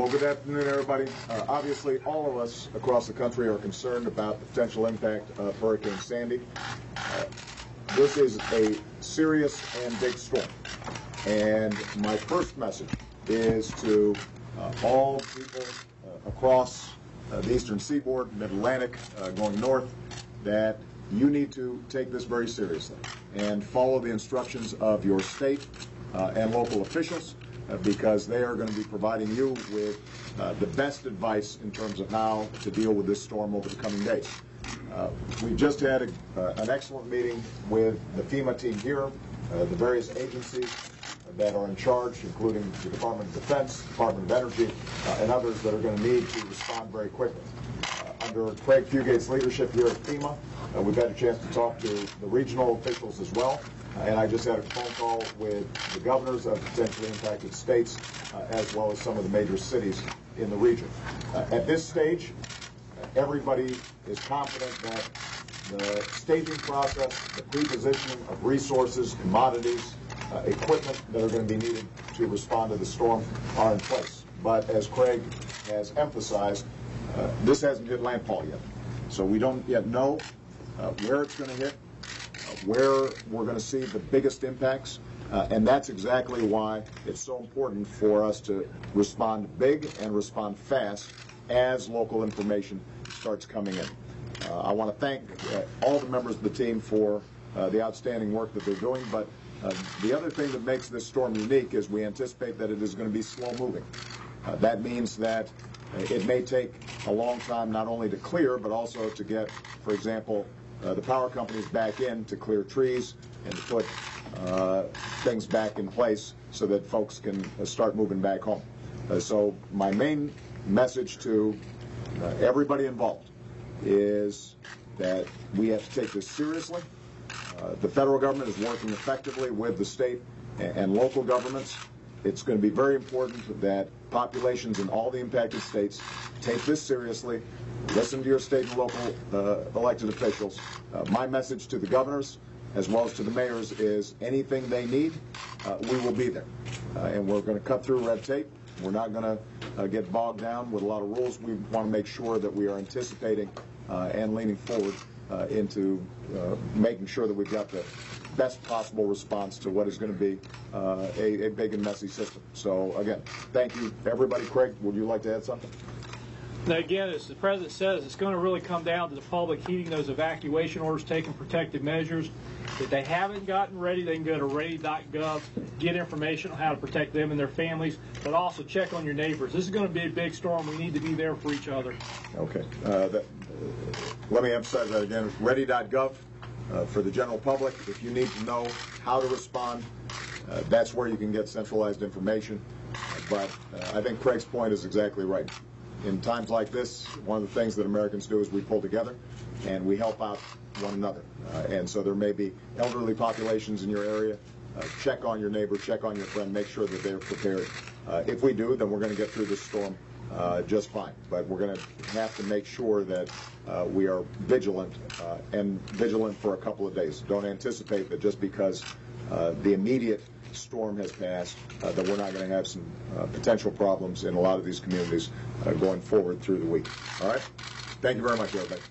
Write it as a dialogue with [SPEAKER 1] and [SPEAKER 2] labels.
[SPEAKER 1] Well, good afternoon, everybody. Obviously, all of us across the country are concerned about the potential impact of Hurricane Sandy. This is a serious and big storm. And my first message is to all people across the eastern seaboard, mid-Atlantic, going north, that you need to take this very seriously and follow the instructions of your state and local officials, because they are going to be providing you with the best advice in terms of how to deal with this storm over the coming days. We've just had an excellent meeting with the FEMA team here, the various agencies that are in charge, including the Department of Defense, Department of Energy, and others that are going to need to respond very quickly. Under Craig Fugate's leadership here at FEMA, we've had a chance to talk to the regional officials as well. And I just had a phone call with the governors of potentially impacted states, as well as some of the major cities in the region. At this stage, everybody is confident that the staging process, the pre-positioning of resources, commodities, equipment that are going to be needed to respond to the storm are in place. But as Craig has emphasized, this hasn't hit landfall yet. So we don't yet know where it's going to hit, where we're going to see the biggest impacts, and that's exactly why it's so important for us to respond big and respond fast as local information starts coming in. I want to thank all the members of the team for the outstanding work that they're doing, but the other thing that makes this storm unique is we anticipate that it is going to be slow moving. That means that it may take a long time not only to clear, but also to get, for example, the power companies back in to clear trees and to put things back in place so that folks can start moving back home. So my main message to everybody involved is that we have to take this seriously. The federal government is working effectively with the state and local governments. It's going to be very important that populations in all the impacted states take this seriously. Listen to your state and local elected officials. My message to the governors as well as to the mayors is anything they need, we will be there. And we're going to cut through red tape. We're not going to get bogged down with a lot of rules. We want to make sure that we are anticipating and leaning forward into making sure that we've got the best possible response to what is going to be a big and messy system. So again, thank you everybody. Craig, would you like to add something?
[SPEAKER 2] Now again, as the President says, it's going to really come down to the public heeding those evacuation orders, taking protective measures. If they haven't gotten ready, they can go to ready.gov, get information on how to protect them and their families, but also check on your neighbors. This is going to be a big storm. We need to be there for each other.
[SPEAKER 1] Okay. Let me emphasize that again. Ready.gov for the general public. If you need to know how to respond, that's where you can get centralized information. But I think Craig's point is exactly right. In times like this, one of the things that Americans do is we pull together and we help out one another. And so there may be elderly populations in your area. Check on your neighbor, check on your friend, make sure that they're prepared. If we do, then we're going to get through this storm just fine. But we're going to have to make sure that we are vigilant and vigilant for a couple of days. Don't anticipate that just because the immediate storm has passed, that we're not going to have some potential problems in a lot of these communities going forward through the week. All right? Thank you very much, everybody.